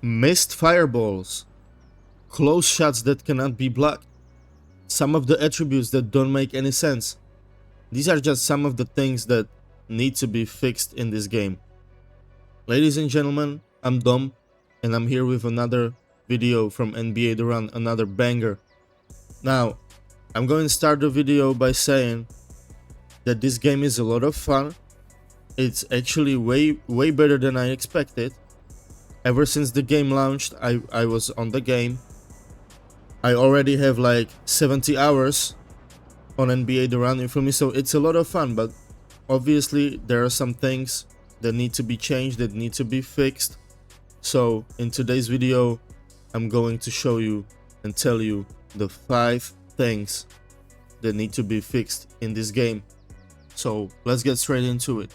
Missed fireballs, close shots that cannot be blocked, some of the attributes that don't make any sense. These are just some of the things that need to be fixed in this game. Ladies and gentlemen, I'm Dom, and I'm here with another video from NBA The Run, another banger. Now, I'm going to start the video by saying that this game is a lot of fun. It's actually way better than I expected. Ever since the game launched, I was on the game. I already have like 70 hours on NBA The Run for me, so it's a lot of fun, but obviously there are some things that need to be changed, that need to be fixed. So in today's video, I'm going to show you and tell you the 5 things that need to be fixed in this game. So let's get straight into it.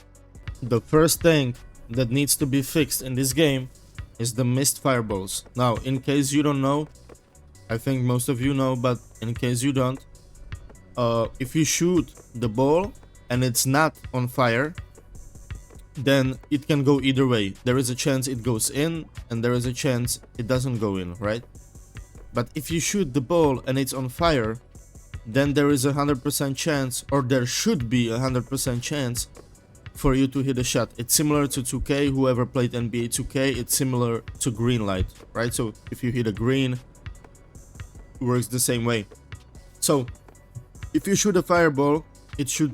The first thing that needs to be fixed in this game is the missed fireballs. Now, in case you don't know, I think most of you know, but in case you don't, if you shoot the ball and it's not on fire, then it can go either way. There is a chance it goes in and there is a chance it doesn't go in, right? But if you shoot the ball and it's on fire, then there is a 100% chance, or there should be a 100% chance for you to hit a shot. It's similar to 2K. Whoever played NBA 2K, it's similar to green light, right? So if you hit a green, it works the same way. So if you shoot a fireball, it should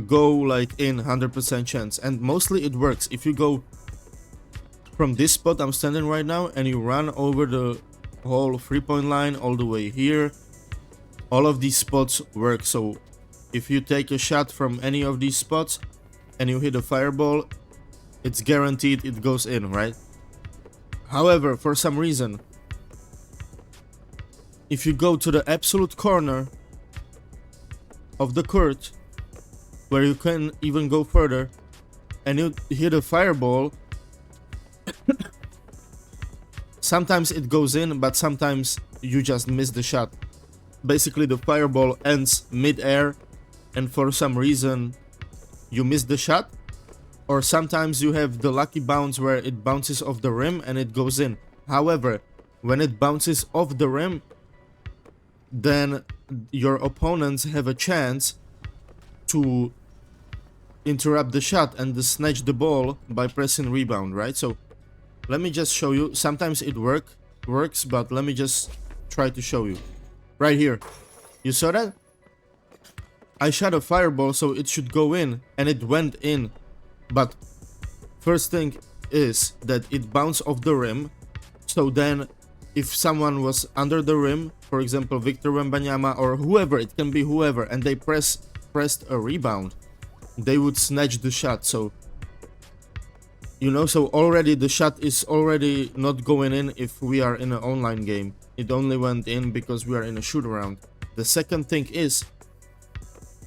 go like in 100% chance, and mostly it works. If you go from this spot I'm standing right now and you run over the whole 3-point line all the way here, all of these spots work. So if you take a shot from any of these spots and you hit a fireball, it's guaranteed it goes in, right? However, for some reason, if you go to the absolute corner of the court, where you can even go further, and you hit a fireball, sometimes it goes in, but sometimes you just miss the shot. Basically, the fireball ends mid-air, and for some reason you miss the shot, or sometimes you have the lucky bounce where it bounces off the rim and it goes in. However, when it bounces off the rim, then your opponents have a chance to interrupt the shot and snatch the ball by pressing rebound, right? So let me just show you. Sometimes it works, but let me just try to show you. Right here, you saw that? I shot a fireball, so it should go in, and it went in. But first thing is that it bounced off the rim. So then if someone was under the rim, for example Victor Wembanyama or whoever, it can be whoever, and they pressed a rebound, they would snatch the shot. So you know, so already the shot is already not going in if we are in an online game. It only went in because we are in a shoot around. The second thing is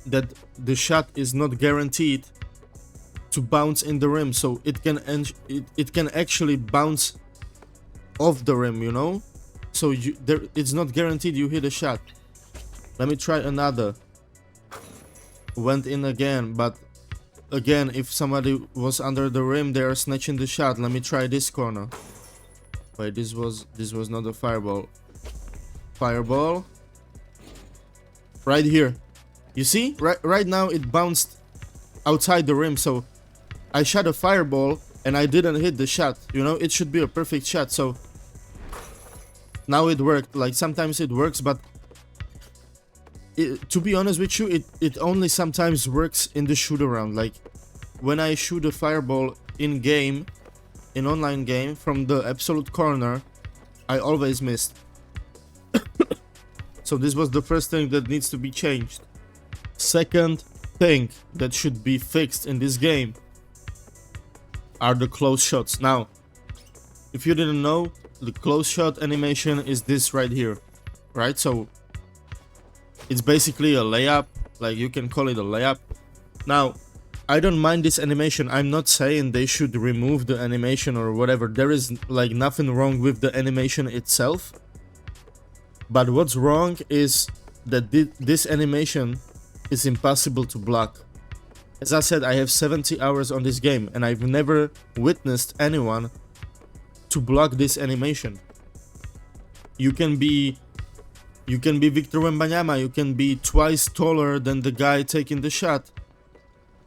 that the shot is not guaranteed to bounce in the rim, so it can actually bounce off the rim, you know. So it's not guaranteed you hit a shot. Let me try another. Went in again, but again, if somebody was under the rim, they are snatching the shot. Let me try this corner. Wait, this was not a fireball. Fireball right here. You see, right now it bounced outside the rim, so I shot a fireball and I didn't hit the shot. You know, it should be a perfect shot. So now it worked. Like sometimes it works, but to be honest with you, it only sometimes works in the shoot around. Like when I shoot a fireball in game, in online game, from the absolute corner, I always missed. So this was the first thing that needs to be changed. Second thing that should be fixed in this game are the close shots. Now, if you didn't know, the close shot animation is this right here, right? So it's basically a layup, like you can call it a layup. Now, I don't mind this animation. I'm not saying they should remove the animation or whatever. There is like nothing wrong with the animation itself. But what's wrong is that this animation is impossible to block. As I said, I have 70 hours on this game and I've never witnessed anyone to block this animation. You can be Victor Wembanyama, you can be twice taller than the guy taking the shot.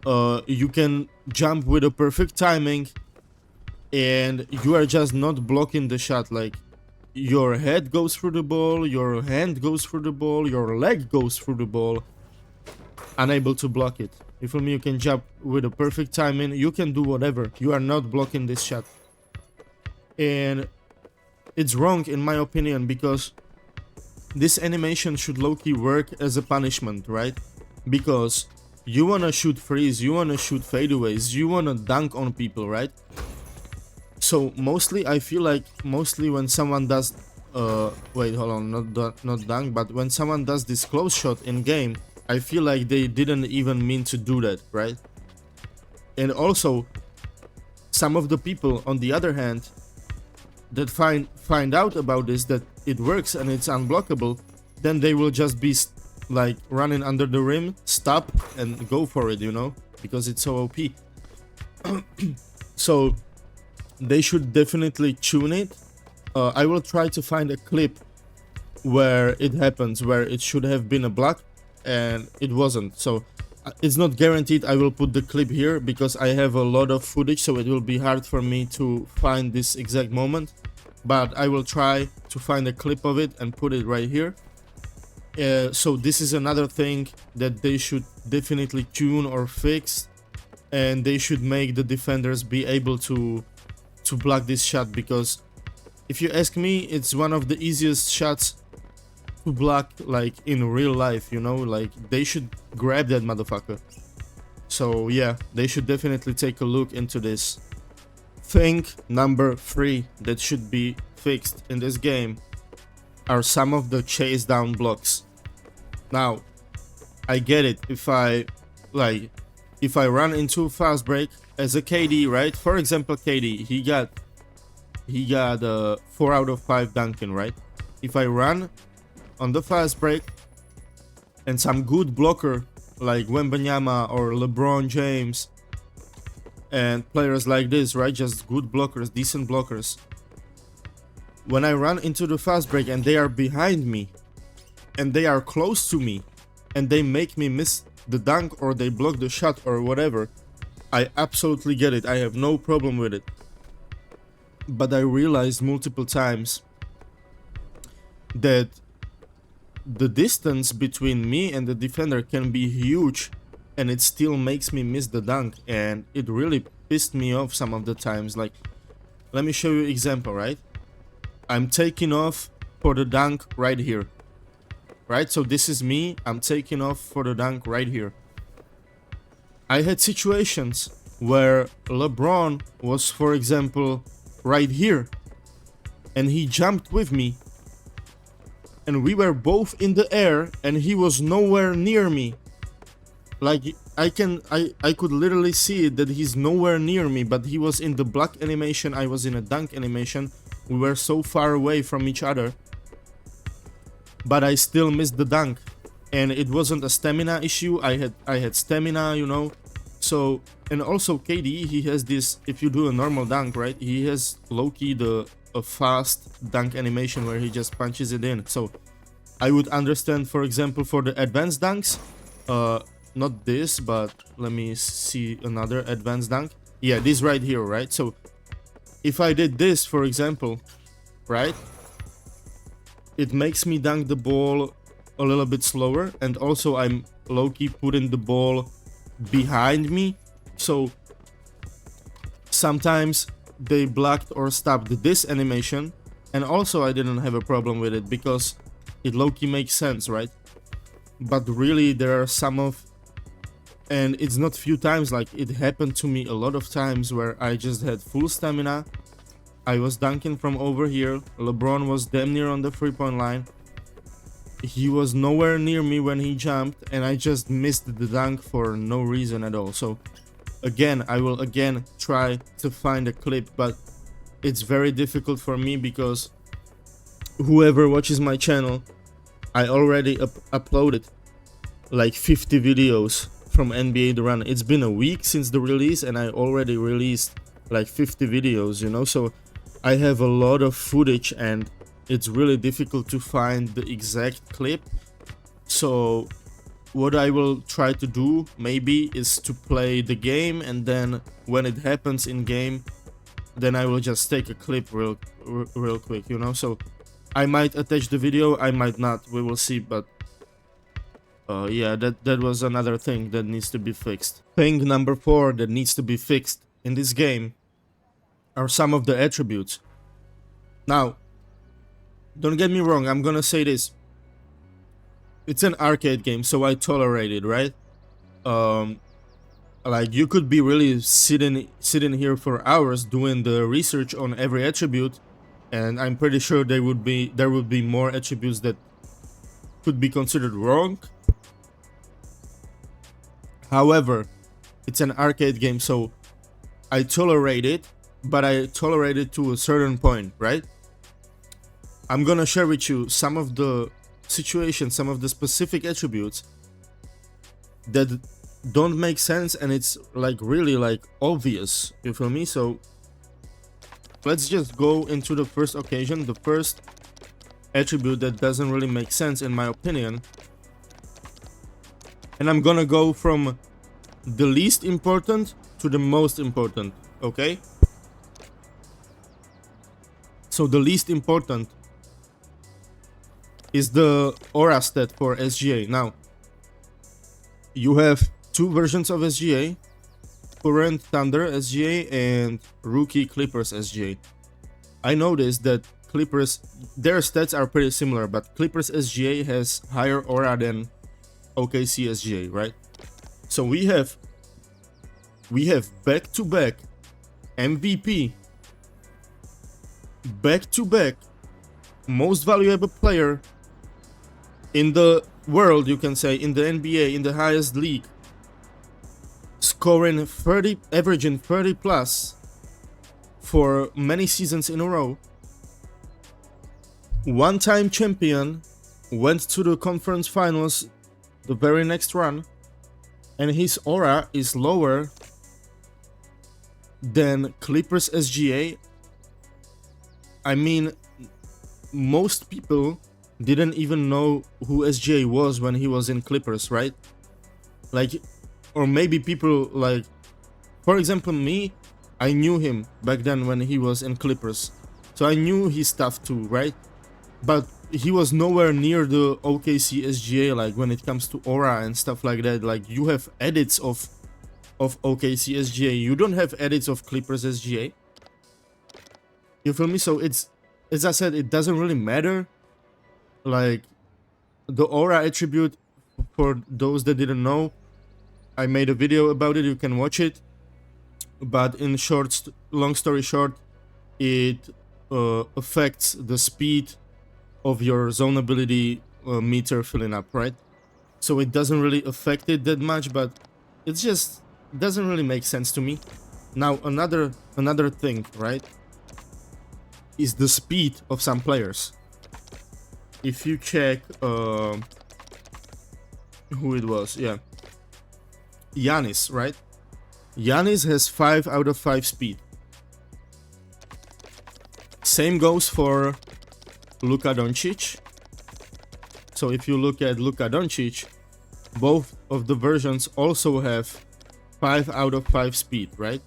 You can jump with a perfect timing, and you are just not blocking the shot. Like, your head goes through the ball, your hand goes through the ball, your leg goes through the ball, unable to block it. You feel me? You can jump with a perfect timing, you can do whatever, you are not blocking this shot. And it's wrong in my opinion, because this animation should low-key work as a punishment, right? Because you wanna shoot threes, you wanna shoot fadeaways, you wanna dunk on people, right? So mostly, I feel like mostly when someone does, wait, hold on, not dunk, but when someone does this close shot in game, I feel like they didn't even mean to do that, right? And also, some of the people, on the other hand, that find out about this, that it works and it's unblockable, then they will just be like running under the rim, stop and go for it, you know, because it's so OP. So they should definitely tune it. I will try to find a clip where it happens, where it should have been a block and it wasn't. So it's not guaranteed I will put the clip here, because I have a lot of footage, so it will be hard for me to find this exact moment, but I will try to find a clip of it and put it right here. So this is another thing that they should definitely tune or fix, and they should make the defenders be able to block this shot, because if you ask me, it's one of the easiest shots to block, like in real life, you know, like they should grab that motherfucker. So yeah, they should definitely take a look into this. Thing number 3 that should be fixed in this game are some of the chase down blocks. Now, I get it, if I run into fast break as a KD, right? For example, KD, he got 4 out of 5 dunking, right? If I run on the fast break and some good blocker like Wembanyama or LeBron James and players like this, right? Just good blockers, decent blockers. When I run into the fast break and they are behind me and they are close to me and they make me miss the dunk or they block the shot or whatever, I absolutely get it. I have no problem with it. But I realized multiple times that the distance between me and the defender can be huge, and it still makes me miss the dunk, and it really pissed me off some of the times. Like, let me show you an example, right? I'm taking off for the dunk right here, right? So this is me, I'm taking off for the dunk right here. I had situations where LeBron was, for example, right here, and he jumped with me, and we were both in the air, and he was nowhere near me. Like, I could literally see it, that he's nowhere near me, but he was in the block animation, I was in a dunk animation. We were so far away from each other, but I still missed the dunk. And it wasn't a stamina issue, I had stamina, you know. So, and also KD, he has this, if you do a normal dunk, right, he has low-key a fast dunk animation where he just punches it in. So I would understand, for example, for the advanced dunks, not this, but let me see another advanced dunk. Yeah, this right here, right? So if I did this, for example, right, it makes me dunk the ball a little bit slower, and also I'm low-key putting the ball behind me, so sometimes they blocked or stopped this animation, and also I didn't have a problem with it because it low-key makes sense, right? But really there are some of, and it's not few times, like it happened to me a lot of times where I just had full stamina, I was dunking from over here, LeBron was damn near on the 3-point line, he was nowhere near me when he jumped, and I just missed the dunk for no reason at all. So again, I will again try to find a clip, but it's very difficult for me because whoever watches my channel, I already uploaded like 50 videos from NBA The Run. It's been a week since the release and I already released like 50 videos, you know, so I have a lot of footage and it's really difficult to find the exact clip. So what I will try to do maybe is to play the game, and then when it happens in game, then I will just take a clip real quick, you know. So I might attach the video, I might not, we will see. But yeah, that was another thing that needs to be fixed. Thing number 4 that needs to be fixed in this game are some of the attributes. Now, don't get me wrong, I'm gonna say this. It's an arcade game, so I tolerate it, right? Like, you could be really sitting here for hours doing the research on every attribute, and I'm pretty sure there would be more attributes that could be considered wrong. However, it's an arcade game, so I tolerate it, but I tolerate it to a certain point, right? I'm gonna share with you some of the situations, some of the specific attributes that don't make sense, and it's like really like obvious, you feel me? So let's just go into the first occasion, the first attribute that doesn't really make sense in my opinion. And I'm gonna go from the least important to the most important, okay? So the least important is the aura stat for SGA. Now, you have two versions of SGA, current Thunder SGA and rookie Clippers SGA. I noticed that Clippers, their stats are pretty similar, but Clippers SGA has higher aura than OKC SGA, right? So we have back-to-back MVP, back-to-back most valuable player in the world, you can say, in the NBA, in the highest league, scoring 30, averaging 30 plus for many seasons in a row. One-time champion, went to the conference finals the very next run, and his aura is lower than Clippers SGA. I mean, most people didn't even know who SGA was when he was in Clippers, right? Like, or maybe people like, for example, me, I knew him back then when he was in Clippers, so I knew his stuff too, right? But he was nowhere near the OKC SGA, like when it comes to aura and stuff like that. Like, you have edits of OKC SGA, you don't have edits of Clippers SGA. You feel me? So it's, as I said, it doesn't really matter. Like, the aura attribute, for those that didn't know, I made a video about it, you can watch it. But in short, long story short, it affects the speed of your zone ability meter filling up, right? So it doesn't really affect it that much, but it just doesn't really make sense to me. Now, another thing, right, is the speed of some players. If you check who it was, yeah, Giannis, right? Giannis has 5 out of 5 speed. Same goes for Luka Doncic. So if you look at Luka Doncic, both of the versions also have 5 out of 5 speed, right?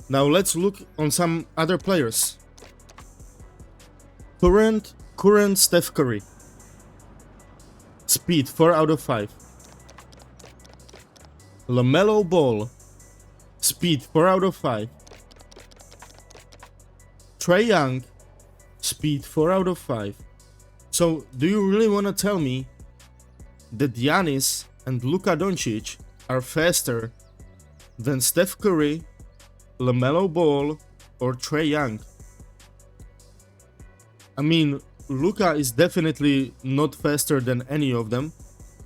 Now let's look on some other players. Current Steph Curry. Speed 4 out of 5. LaMelo Ball. Speed 4 out of 5. Trae Young. Speed 4 out of 5. So do you really want to tell me that Giannis and Luka Doncic are faster than Steph Curry, LaMelo Ball, or Trae Young? I mean, Luka is definitely not faster than any of them.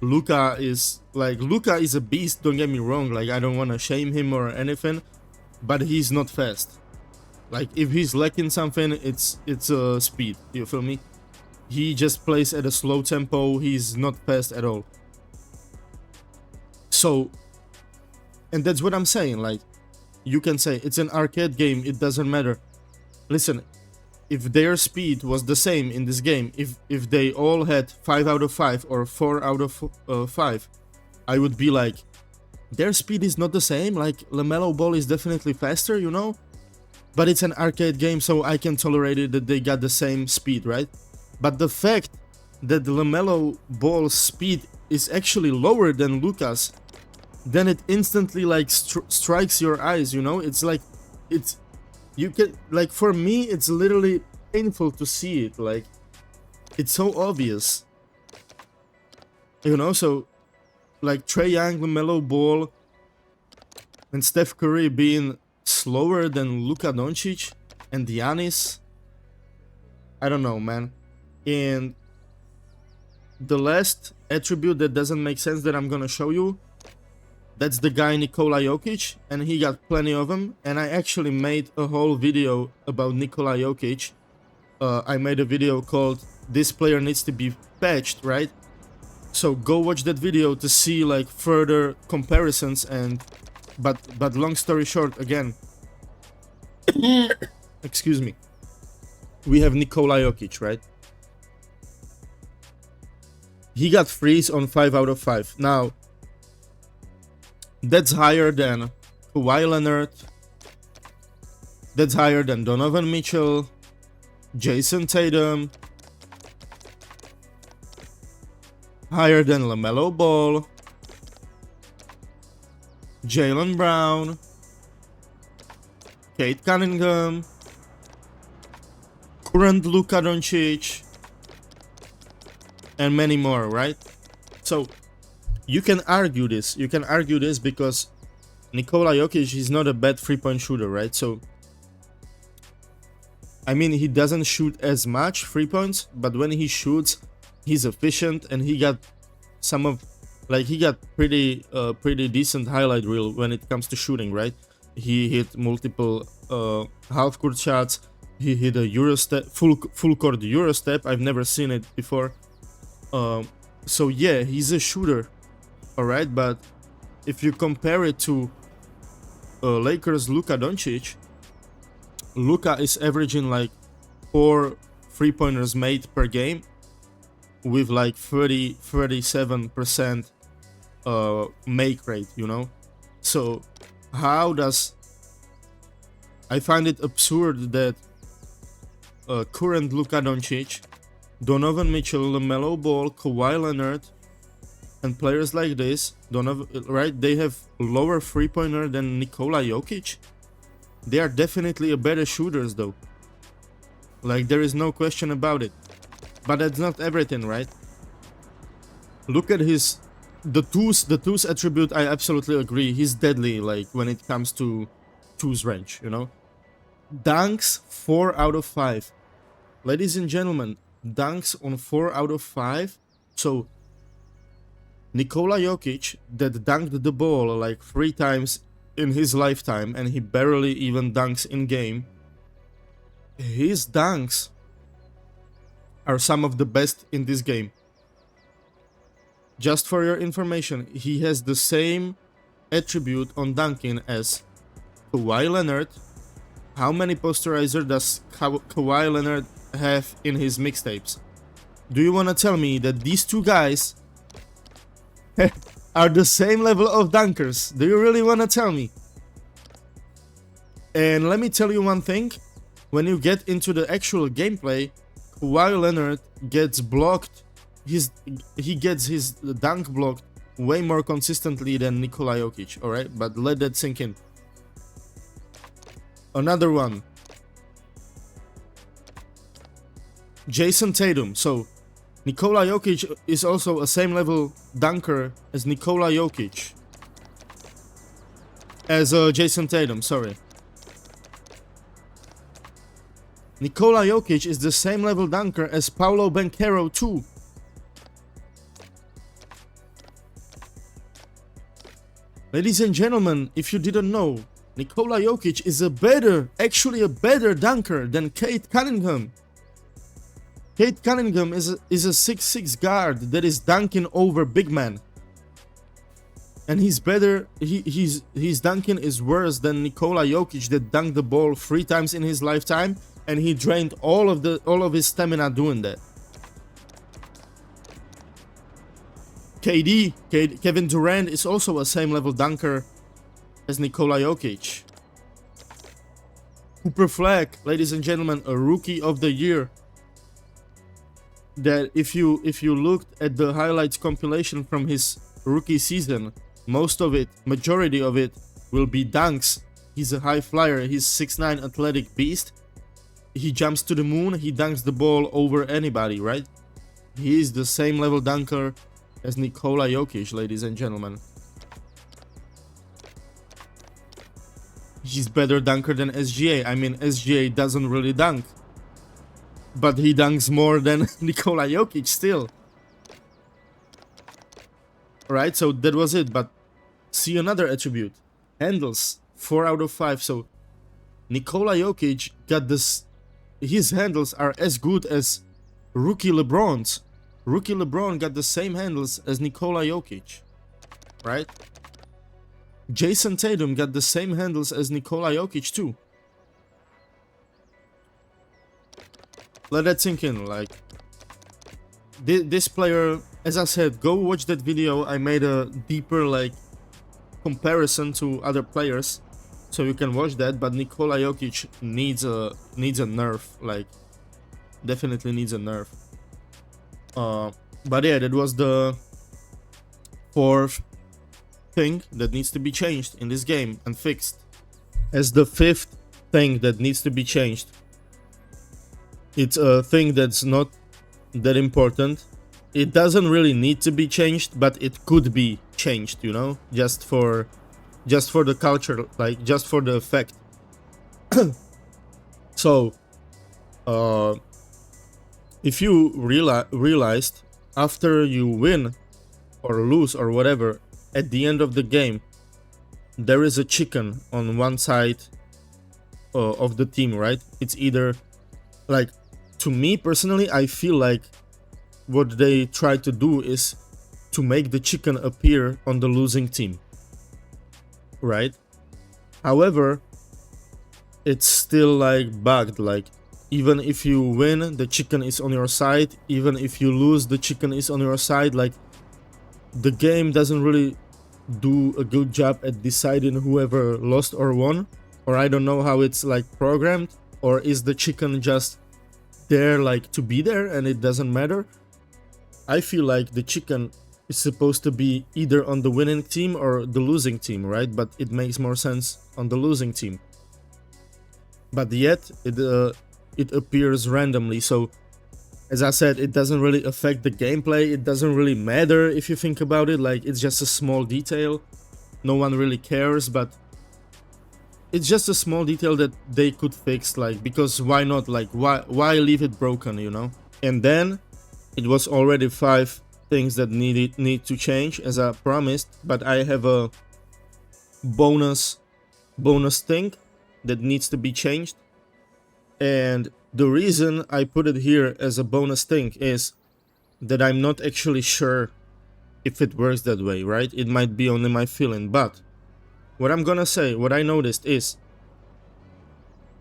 Luka is a beast, don't get me wrong, like, I don't want to shame him or anything, but he's not fast. Like, if he's lacking something, it's speed, you feel me? He just plays at a slow tempo, he's not fast at all. So, and that's what I'm saying, like, you can say it's an arcade game, it doesn't matter. Listen, if their speed was the same in this game, if they all had 5 out of 5 or 4 out of 5, I would be like, their speed is not the same. Like, LaMelo Ball is definitely faster, you know? But it's an arcade game, so I can tolerate it that they got the same speed, right? But the fact that the LaMelo Ball's speed is actually lower than Luka's, then it instantly like strikes your eyes, you know? It's like, it's, you can, like, for me, it's literally painful to see it. Like, it's so obvious, you know? So, like, Trae Young, LaMelo Ball, and Steph Curry being slower than Luka Doncic and Giannis, I don't know, man. And the last attribute that doesn't make sense that I'm gonna show you, that's the guy Nikola Jokic, and he got plenty of them. And I actually made a whole video about Nikola Jokic. I made a video called "This Player Needs to Be Patched," right? So go watch that video to see like further comparisons. And but long story short, again, excuse me, we have Nikola Jokic, right? He got freeze on 5 out of 5. Now, that's higher than Kawhi Leonard. That's higher than Donovan Mitchell, Jason Tatum, higher than LaMelo Ball, Jaylen Brown, Kate Cunningham, current Luka Doncic, and many more, right? So you can argue this. You can argue this because Nikola Jokic is not a bad three-point shooter, right? So, I mean, he doesn't shoot as much 3 points, but when he shoots, he's efficient, and he got some of, like, he got pretty decent highlight reel when it comes to shooting, right? He hit multiple half-court shots. He hit a Eurostep, full court Eurostep. I've never seen it before. So yeah, he's a shooter, all right. But if you compare it to Lakers Luka Doncic, Luka is averaging like 4 3-pointers made per game with like 37% make rate, you know? So how does, I find it absurd that current Luka Doncic, Donovan Mitchell, LaMelo Ball, Kawhi Leonard, and players like this, right? They have lower three-pointer than Nikola Jokic. They are definitely a better shooters, though. Like, there is no question about it. But that's not everything, right? Look at the twos attribute. I absolutely agree. He's deadly, like, when it comes to twos range, you know? Dunks 4 out of 5. Ladies and gentlemen, dunks on 4 out of 5. So Nikola Jokic, that dunked the ball like 3 times in his lifetime, and he barely even dunks in game, his dunks are some of the best in this game. Just for your information, he has the same attribute on dunking as Kawhi Leonard. How many posterizer does Kawhi Leonard have in his mixtapes? Do you want to tell me that these two guys are the same level of dunkers? Do you really want to tell me? And let me tell you one thing. When you get into the actual gameplay, Kawhi Leonard gets blocked. He gets his dunk blocked way more consistently than Nikola Jokic, alright? But let that sink in. Another one. Jason Tatum. So Nikola Jokic is also a same level dunker as Nikola Jokic. As Jason Tatum, sorry. Nikola Jokic is the same level dunker as Paolo Banchero too. Ladies and gentlemen, if you didn't know, Nikola Jokic is actually a better dunker than Kate Cunningham. Kate Cunningham is a 6'6" guard that is dunking over big man. And he's better, his dunking is worse than Nikola Jokic that dunked the ball 3 times in his lifetime and he drained all of his stamina doing that. Kevin Durant is also a same level dunker as Nikola Jokic. Cooper Flag, ladies and gentlemen, a rookie of the year. That if you looked at the highlights compilation from his rookie season, majority of it will be dunks. He's a high flyer, he's 6'9" athletic beast. He jumps to the moon, he dunks the ball over anybody, right? He is the same level dunker as Nikola Jokic, ladies and gentlemen. He's better dunker than SGA. I mean, SGA doesn't really dunk, but he dunks more than Nikola Jokic still. Right, so that was it. But see another attribute. Handles, 4 out of 5. So Nikola Jokic got this. His handles are as good as rookie LeBron's. Rookie LeBron got the same handles as Nikola Jokic. Right? Jason Tatum got the same handles as Nikola Jokic too. Let that sink in. Like, this player, as I said, go watch that video. I made a deeper like comparison to other players, so you can watch that. But Nikola Jokic needs a nerf. Like, definitely needs a nerf. But yeah, that was the 4th thing that needs to be changed in this game and fixed. As the 5th thing that needs to be changed, it's a thing that's not that important. It doesn't really need to be changed, but it could be changed, you know, just for the culture, like just for the effect. So if you realized after you win or lose or whatever, at the end of the game there is a chicken on one side of the team, right? It's either, like, to me personally, I feel like what they try to do is to make the chicken appear on the losing team, right? However, it's still like bugged. Like, even if you win, the chicken is on your side. Even if you lose, the chicken is on your side. Like, the game doesn't really do a good job at deciding whoever lost or won, or I don't know how it's like programmed, or is the chicken just there like to be there and it doesn't matter. I feel like the chicken is supposed to be either on the winning team or the losing team, right? But it makes more sense on the losing team. But yet it appears randomly. So as I said, it doesn't really affect the gameplay. It doesn't really matter if you think about it. Like, it's just a small detail. No one really cares, but it's just a small detail that they could fix. Like, because why not? Like, why leave it broken, you know? And then it was already 5 things that need to change, as I promised. But I have a bonus thing that needs to be changed. And the reason I put it here as a bonus thing is that I'm not actually sure if it works that way, right? It might be only my feeling, but what I'm gonna say, what I noticed is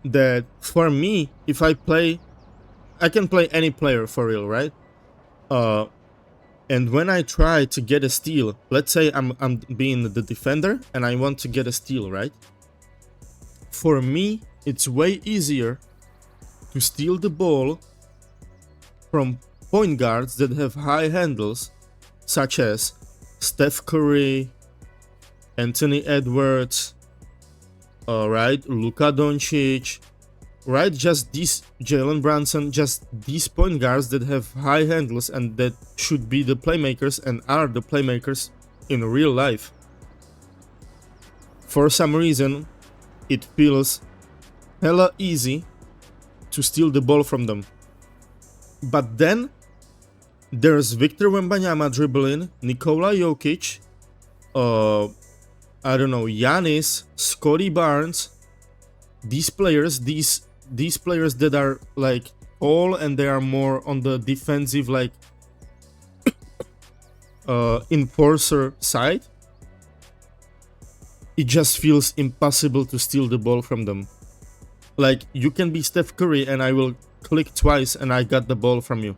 that for me, if I can play any player for real, right? And when I try to get a steal, let's say I'm being the defender and I want to get a steal, right? For me, it's way easier to steal the ball from point guards that have high handles, such as Steph Curry, Anthony Edwards, right, Luka Doncic, right, just these, Jalen Brunson, just these point guards that have high handles and that should be the playmakers and are the playmakers in real life. For some reason, it feels hella easy to steal the ball from them. But then there's Victor Wembanyama dribbling, Nikola Jokic, I don't know, Giannis, Scotty Barnes, these players that are like tall and they are more on the defensive, like enforcer side. It just feels impossible to steal the ball from them. Like, you can be Steph Curry and I will click twice and I got the ball from you.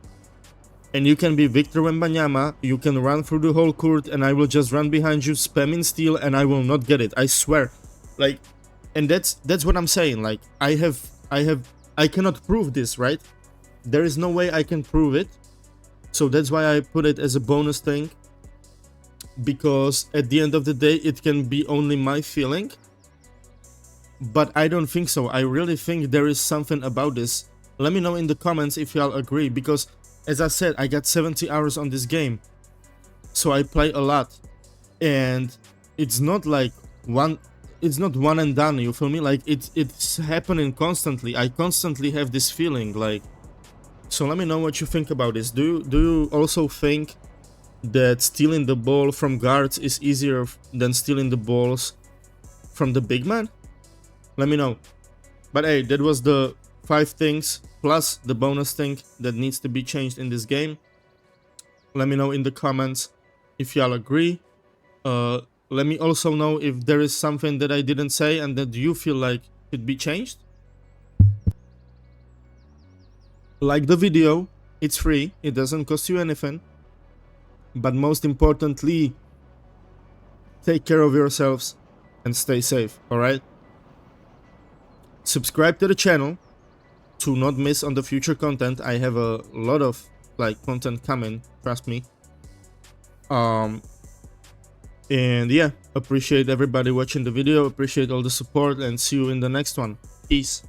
And you can be Victor Wembanyama, you can run through the whole court and I will just run behind you, spamming steal, and I will not get it. I swear. Like, and that's what I'm saying. Like, I cannot prove this, right? There is no way I can prove it. So that's why I put it as a bonus thing. Because at the end of the day, it can be only my feeling. But I don't think so. I really think there is something about this. Let me know in the comments if y'all agree, because as I said, I got 70 hours on this game. So I play a lot. And it's not like one and done, you feel me? Like it's happening constantly. I constantly have this feeling, like. So let me know what you think about this. Do you also think that stealing the ball from guards is easier than stealing the balls from the big man? Let me know. But hey, that was the 5 things plus the bonus thing that needs to be changed in this game. Let me know in the comments if y'all agree. Let me also know if there is something that I didn't say and that you feel like should be changed. Like the video, it's free, it doesn't cost you anything. But most importantly, take care of yourselves and stay safe, alright? Subscribe to the channel to not miss on the future content. I have a lot of like content coming, trust me. And yeah, appreciate everybody watching the video, appreciate all the support, and see you in the next one. Peace.